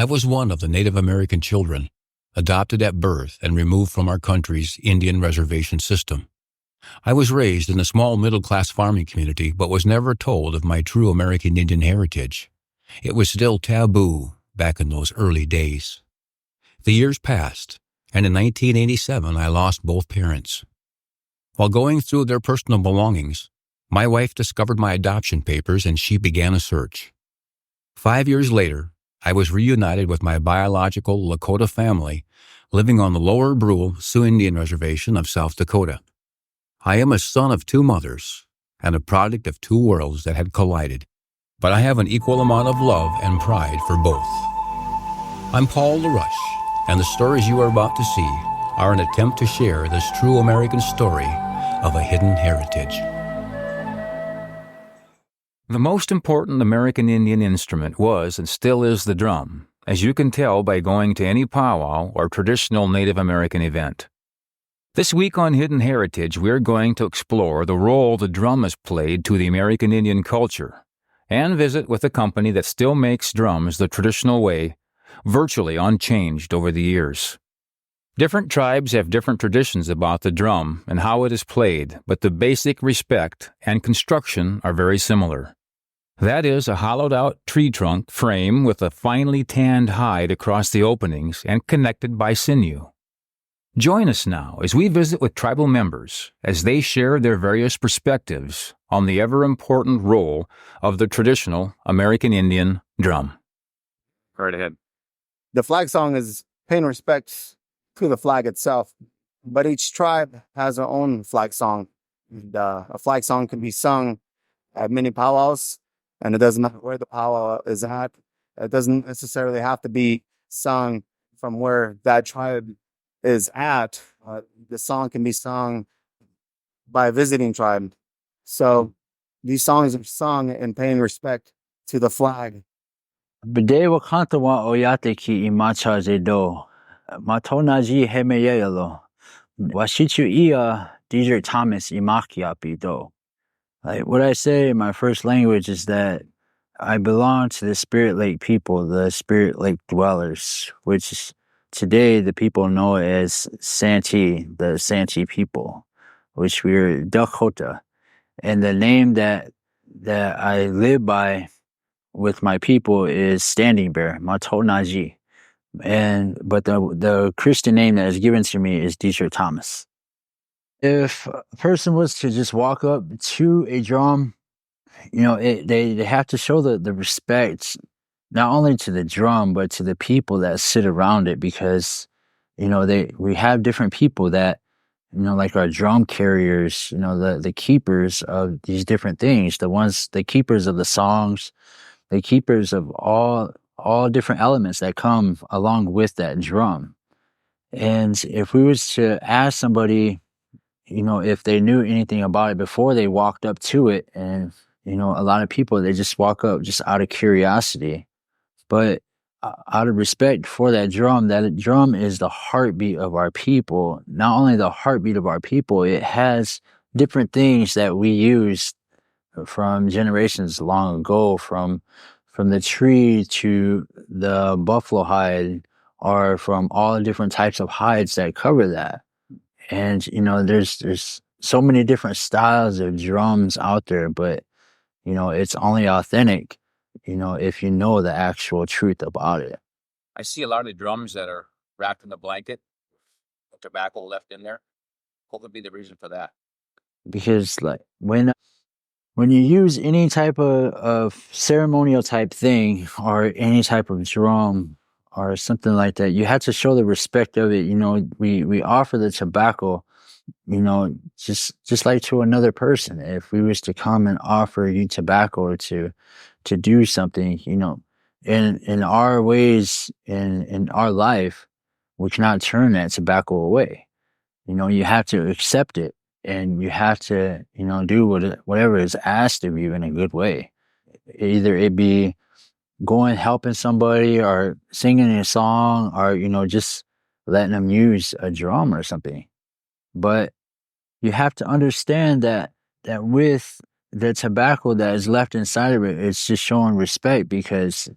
I was one of the Native American children, adopted at birth and removed from our country's Indian reservation system. I was raised in a small middle-class farming community, but was never told of my true American Indian heritage. It was still taboo back in those early days. The years passed, and in 1987 I lost both parents. While going through their personal belongings, my wife discovered my adoption papers and she began a search. 5 years later, I was reunited with my biological Lakota family living on the Lower Brule Sioux Indian Reservation of South Dakota. I am a son of two mothers and a product of two worlds that had collided, but I have an equal amount of love and pride for both. I'm Paul LaRush, and the stories you are about to see are an attempt to share this true American story of a hidden heritage. The most important American Indian instrument was and still is the drum, as you can tell by going to any powwow or traditional Native American event. This week on Hidden Heritage, we're going to explore the role the drum has played to the American Indian culture and visit with a company that still makes drums the traditional way, virtually unchanged over the years. Different tribes have different traditions about the drum and how it is played, but the basic respect and construction are very similar. That is a hollowed-out tree trunk frame with a finely tanned hide across the openings and connected by sinew. Join us now as we visit with tribal members as they share their various perspectives on the ever-important role of the traditional American Indian drum. Right ahead. The flag song is paying respects to the flag itself, but each tribe has their own flag song. And, a flag song can be sung at many powwows, and it doesn't matter where the powwow is at. It doesn't necessarily have to be sung from where that tribe is at. The song can be sung by a visiting tribe. So these songs are sung in paying respect to the flag. Bide wakantawa oyate ki imacha zedo. Matonaji hemeyelo. Washichu ia DJ Thomas imakia bido. Like what I say in my first language is that I belong to the Spirit Lake people, the Spirit Lake dwellers, which is today the people know as Santee, the Santee people, which we're Dakota. And the name that I live by with my people is Standing Bear, Matonaji. But the Christian name that is given to me is Dietrich Thomas. If a person was to just walk up to a drum, they have to show the respect, not only to the drum, but to the people that sit around it, because, we have different people that, like our drum carriers, the keepers of these different things, the keepers of the songs, the keepers of all different elements that come along with that drum. And if we was to ask somebody, if they knew anything about it before they walked up to it, and, a lot of people, they just walk up just out of curiosity. But out of respect for that drum is the heartbeat of our people. Not only the heartbeat of our people, it has different things that we use from generations long ago, from the tree to the buffalo hide, or from all the different types of hides that cover that. And, there's so many different styles of drums out there, but, it's only authentic, if you know the actual truth about it. I see a lot of drums that are wrapped in a blanket, with tobacco left in there. What would be the reason for that? Because like when you use any type of ceremonial type thing, or any type of drum or something like that, you have to show the respect of it. We offer the tobacco, just like to another person. If we was to come and offer you tobacco to do something, in our ways, in our life, we cannot turn that tobacco away. You have to accept it, and you have to, do whatever is asked of you in a good way. Either it be going, helping somebody, or singing a song, or, just letting them use a drum or something. But you have to understand that with the tobacco that is left inside of it, it's just showing respect, because,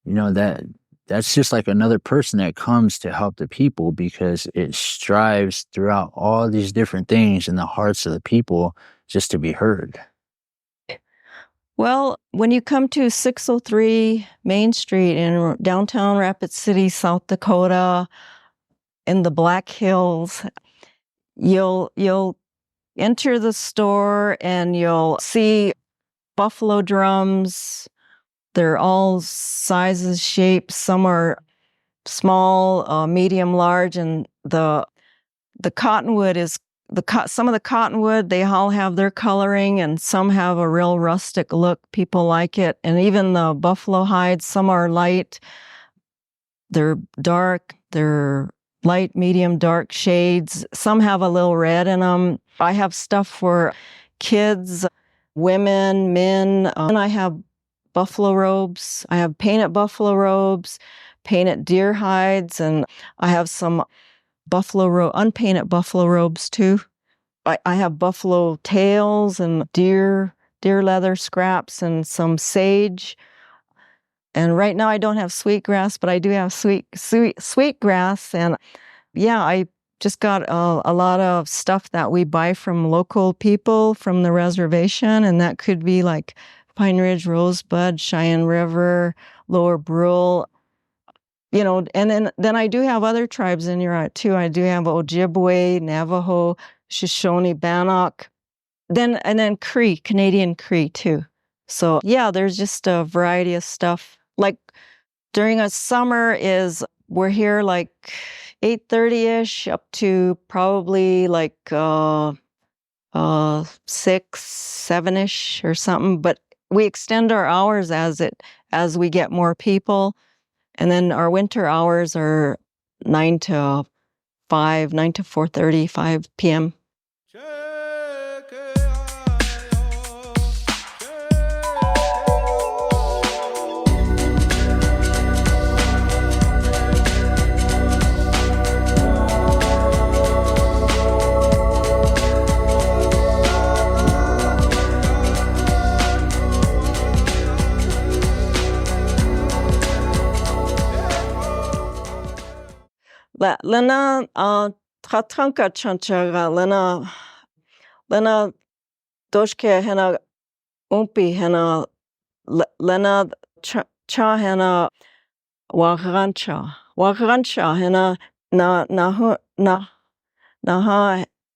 that that's just like another person that comes to help the people because it strives throughout all these different things in the hearts of the people just to be heard. Well, when you come to 603 Main Street in downtown Rapid City, South Dakota, in the Black Hills, you'll enter the store and you'll see buffalo drums. They're all sizes, shapes. Some are small, medium, large, and the cottonwood is some of the cottonwood. They all have their coloring, and some have a real rustic look. People like it, and even the buffalo hides. Some are light. They're dark. They're light, medium, dark shades. Some have a little red in them. I have stuff for kids, women, men, and I have buffalo robes. I have painted buffalo robes, painted deer hides, and I have some unpainted buffalo robes too. I have buffalo tails and deer leather scraps and some sage. And right now I don't have sweetgrass, but I do have sweetgrass. And yeah, I just got a lot of stuff that we buy from local people from the reservation, and that could be like Pine Ridge Rosebud, Cheyenne River, Lower Brule, and then I do have other tribes in here too. I do have Ojibwe, Navajo, Shoshone, Bannock, and then Cree, Canadian Cree too. So yeah, there's just a variety of stuff. Like during a summer we're here like 8:30-ish up to probably like 6, 7-ish or something. But we extend our hours as we get more people. And then our winter hours are 9 to 4:30, 5 p.m. Lena Tatranka Chanchaga, Lena Doshke Hena Umpi Hena Lena Cha Hena Wagrancha Hena na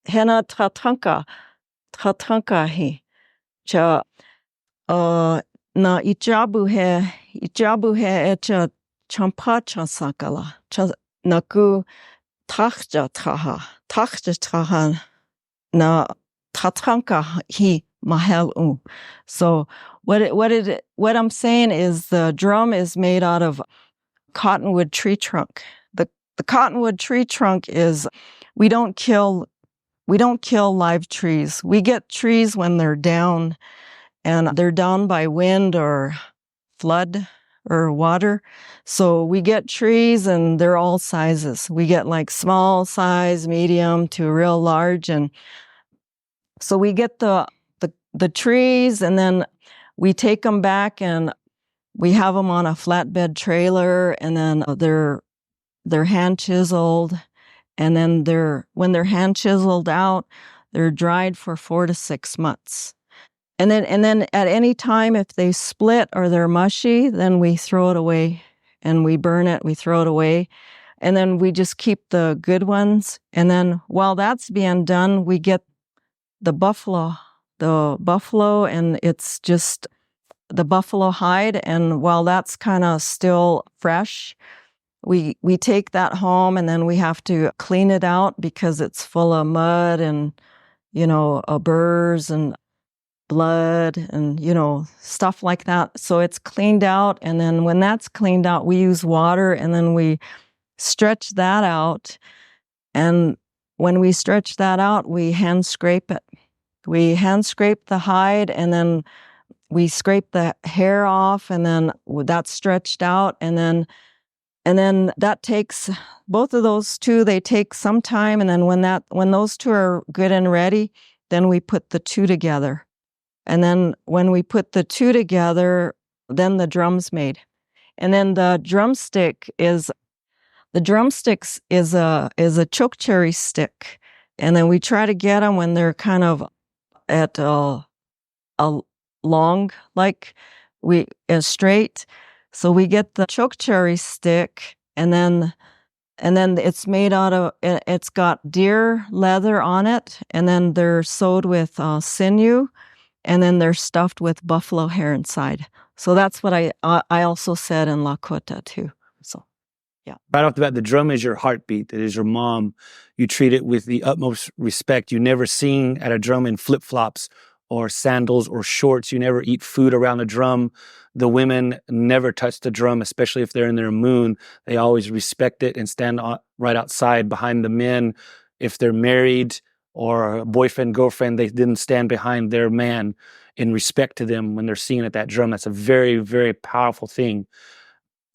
Hena Tatranka hi Cha na Ijabu he echa Champa Chansakala Naku Tachja Traha na Tatranka hi mahel. So what I'm saying is the drum is made out of cottonwood tree trunk. The cottonwood tree trunk is we don't kill live trees. We get trees when they're down, and they're down by wind or flood or water. So we get trees, and they're all sizes. We get like small size, medium to real large. And so we get the trees, and then we take them back and we have them on a flatbed trailer, and then they're hand chiseled. And then when they're hand chiseled out, they're dried for 4 to 6 months. And then at any time, if they split or they're mushy, then we throw it away and we burn it, we throw it away. And then we just keep the good ones. And then while that's being done, we get the buffalo, and it's just the buffalo hide. And while that's kind of still fresh, we take that home, and then we have to clean it out because it's full of mud and, burrs and blood and, stuff like that. So it's cleaned out. And then when that's cleaned out, we use water, and then we stretch that out. And when we stretch that out, we hand scrape it. We hand scrape the hide, and then we scrape the hair off, and then that's stretched out. And then that takes, both of those two, they take some time. And then when those two are good and ready, then we put the two together. And then when we put the two together, then the drum's made. And then the drumsticks is a chokecherry stick. And then we try to get them when they're kind of at a long, like straight. So we get the chokecherry stick, and then it's made out of, it's got deer leather on it, and then they're sewed with sinew, and then they're stuffed with buffalo hair inside. So that's what I also said in Lakota too. So, yeah. Right off the bat, the drum is your heartbeat. It is your mom. You treat it with the utmost respect. You never sing at a drum in flip-flops or sandals or shorts. You never eat food around a drum. The women never touch the drum, especially if they're in their moon. They always respect it and stand right outside behind the men. If they're married or boyfriend, girlfriend, they didn't stand behind their man in respect to them when they're singing at that drum. That's a very, very powerful thing.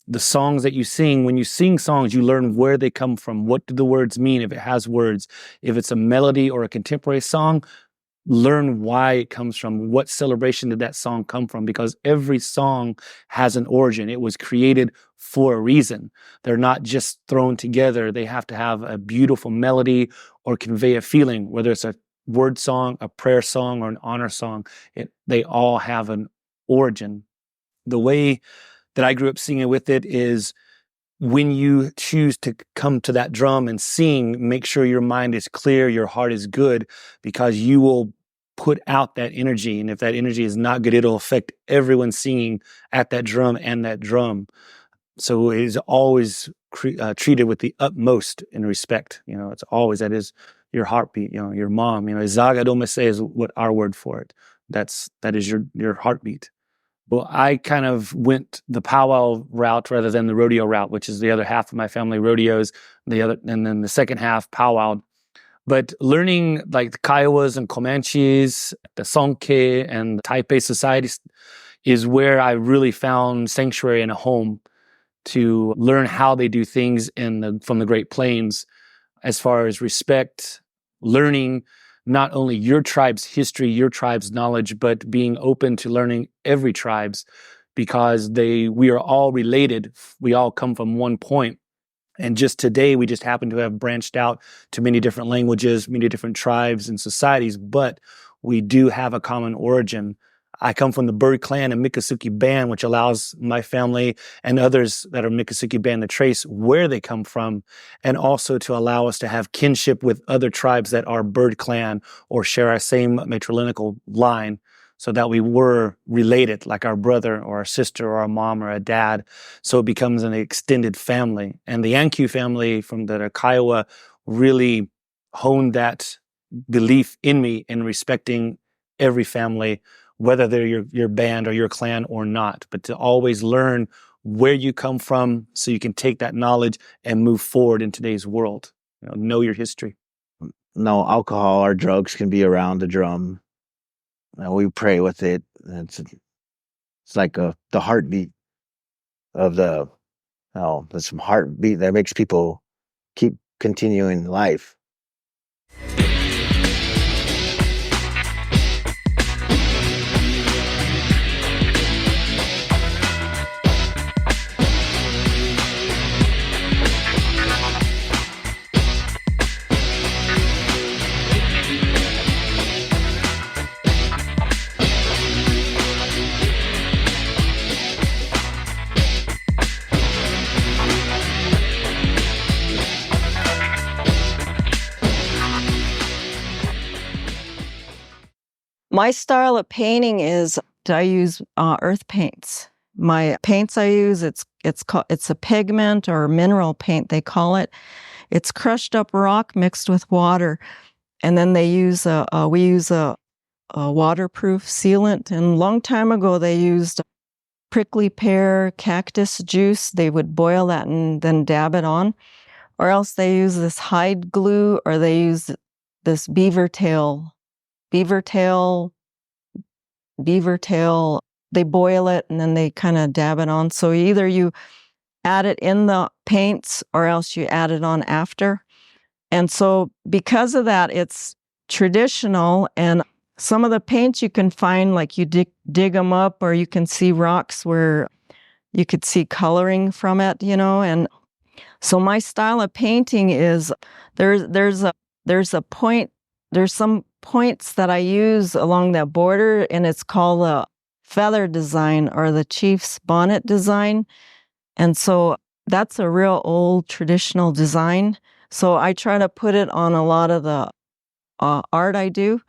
The songs that you sing, when you sing songs, you learn where they come from. What do the words mean if it has words? If it's a melody or a contemporary song, learn why it comes from. What celebration did that song come from? Because every song has an origin. It was created for a reason. They're not just thrown together. They have to have a beautiful melody or convey a feeling, whether it's a word song, a prayer song, or an honor song. They all have an origin. The way that I grew up singing with it is when you choose to come to that drum and sing, make sure your mind is clear, your heart is good, because you will put out that energy. And if that energy is not good, it'll affect everyone singing at that drum and that drum. So it is always treated with the utmost in respect. It's always, that is your heartbeat, your mom. Zaga Domese is what our word for it. That is your heartbeat. Well, I kind of went the powwow route rather than the rodeo route, which is the other half of my family rodeos, and then the second half powwow. But learning like the Kiowas and Comanches, the Sonke and the Taipei societies is where I really found sanctuary and a home to learn how they do things from the Great Plains, as far as respect, learning not only your tribe's history, your tribe's knowledge, but being open to learning every tribe's, because we are all related. We all come from one point. And just today, we just happen to have branched out to many different languages, many different tribes and societies, but we do have a common origin. I come from the Bird Clan and Miccosukee Band, which allows my family and others that are Miccosukee Band to trace where they come from, and also to allow us to have kinship with other tribes that are Bird Clan or share our same matrilineal line, so that we were related, like our brother or our sister or our mom or a dad. So it becomes an extended family. And the Ankiu family from the Kiowa really honed that belief in me in respecting every family, whether they're your band or your clan or not, but to always learn where you come from so you can take that knowledge and move forward in today's world. Know your history. No alcohol or drugs can be around the drum. We pray with it. It's like the heartbeat of there's some heartbeat that makes people keep continuing life. My style of painting is I use earth paints. My paints I use, it's a pigment or mineral paint, they call it. It's crushed up rock mixed with water, and then we use a waterproof sealant. And a long time ago, they used prickly pear cactus juice. They would boil that and then dab it on, or else they use this hide glue, or they use this beaver tail. They boil it and then they kind of dab it on. So either you add it in the paints or else you add it on after. And so because of that, it's traditional. And some of the paints you can find, like you dig them up, or you can see rocks where you could see coloring from it, and so my style of painting is there's some points that I use along that border, and it's called the feather design or the chief's bonnet design. And so that's a real old traditional design. So I try to put it on a lot of the art I do.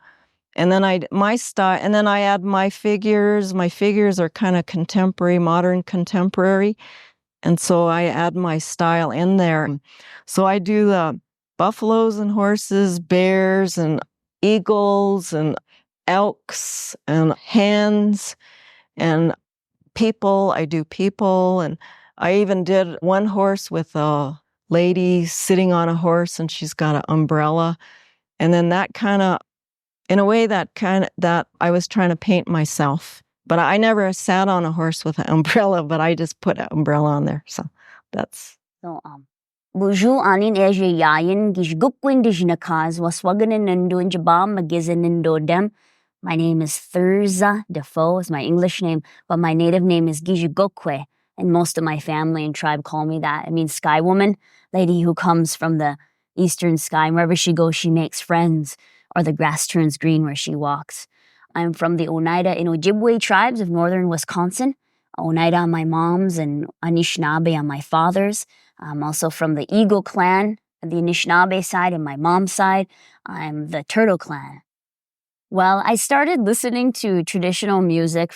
And then my style, and then I add my figures. My figures are kind of contemporary, modern contemporary. And so I add my style in there. So I do the buffaloes and horses, bears and eagles and elks and hens and people. I do people. And I even did one horse with a lady sitting on a horse and she's got an umbrella. And then that kind of, in a way, that I was trying to paint myself. But I never sat on a horse with an umbrella, but I just put an umbrella on there. So that's... So, Buju anin eje yayin gish gukwin dijnakaz waswaganin nandun jabam magizanindo dem. My name is Thurza Defoe, is my English name, but my native name is Gijigokwe, and most of my family and tribe call me that. It means sky woman, lady who comes from the eastern sky. And wherever she goes, she makes friends, or the grass turns green where she walks. I'm from the Oneida and Ojibwe tribes of northern Wisconsin. Oneida on my mom's and Anishinaabe on my father's. I'm also from the Eagle clan, the Anishinaabe side, and my mom's side. I'm the Turtle clan. Well, I started listening to traditional music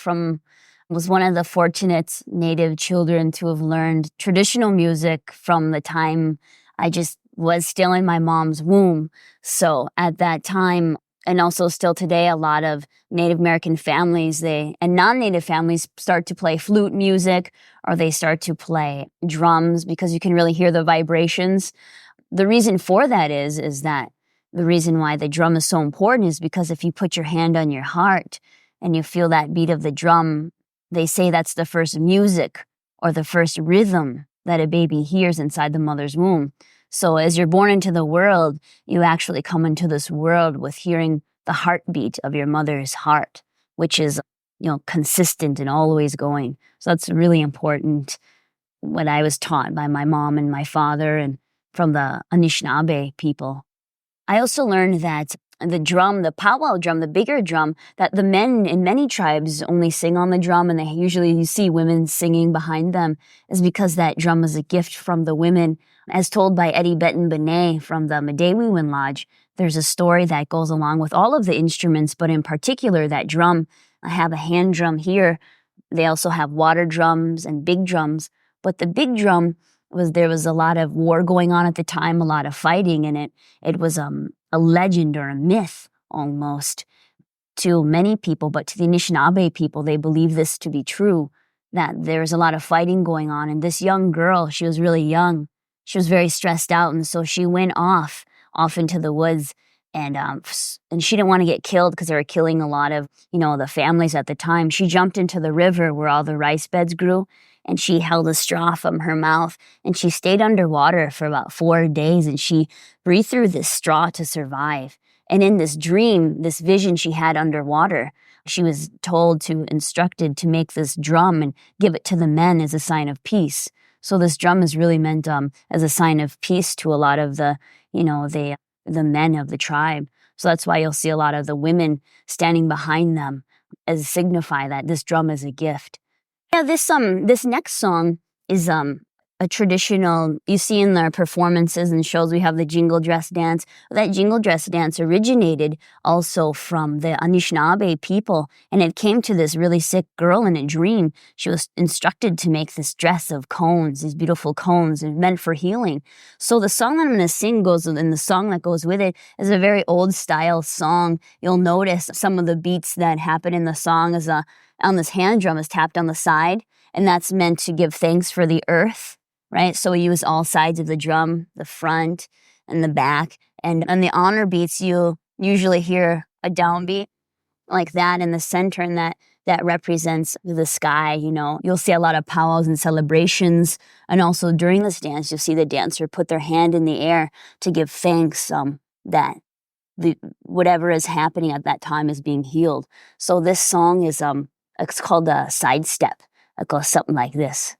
was one of the fortunate Native children to have learned traditional music from the time I just was still in my mom's womb. So at that time, and also still today, a lot of Native American families, and non-Native families start to play flute music, or they start to play drums because you can really hear the vibrations. The reason for that is that the reason why the drum is so important is because if you put your hand on your heart and you feel that beat of the drum, they say that's the first music or the first rhythm that a baby hears inside the mother's womb. So as you're born into the world, you actually come into this world with hearing the heartbeat of your mother's heart, which is, consistent and always going. So that's really important, what I was taught by my mom and my father and from the Anishinaabe people. I also learned that the drum, the powwow drum, the bigger drum, that the men in many tribes only sing on the drum, and you see women singing behind them, is because that drum is a gift from the women. As told by Eddie Benton Benet from the Medewiwin Lodge, there's a story that goes along with all of the instruments, but in particular that drum. I have a hand drum here. They also have water drums and big drums, but the big drum there was a lot of war going on at the time, a lot of fighting, and it was a legend or a myth almost to many people, but to the Anishinaabe people, they believe this to be true, that there's a lot of fighting going on. And this young girl, she was really young, she was very stressed out, and so she went off into the woods, and she didn't want to get killed because they were killing a lot of, the families at the time. She jumped into the river where all the rice beds grew, and she held a straw from her mouth, and she stayed underwater for about 4 days, and she breathed through this straw to survive. And in this dream, this vision she had underwater, she was instructed to make this drum and give it to the men as a sign of peace. So this drum is really meant as a sign of peace to a lot of the men of the tribe. So that's why you'll see a lot of the women standing behind them as signify that this drum is a gift. Yeah, this next song is a traditional, you see in their performances and shows, we have the jingle dress dance. That jingle dress dance originated also from the Anishinaabe people, and it came to this really sick girl in a dream. She was instructed to make this dress of cones, these beautiful cones, and meant for healing. So the song that I'm going to sing and the song that goes with it is a very old style song. You'll notice some of the beats that happen in the song on this hand drum is tapped on the side, and that's meant to give thanks for the earth, right? So we use all sides of the drum, the front and the back. And on the honor beats, you usually hear a downbeat like that in the center, and that represents the sky. You'll see a lot of powwows and celebrations, and also during this dance, you'll see the dancer put their hand in the air to give thanks that whatever is happening at that time is being healed. So this song is it's called a sidestep. It goes something like this.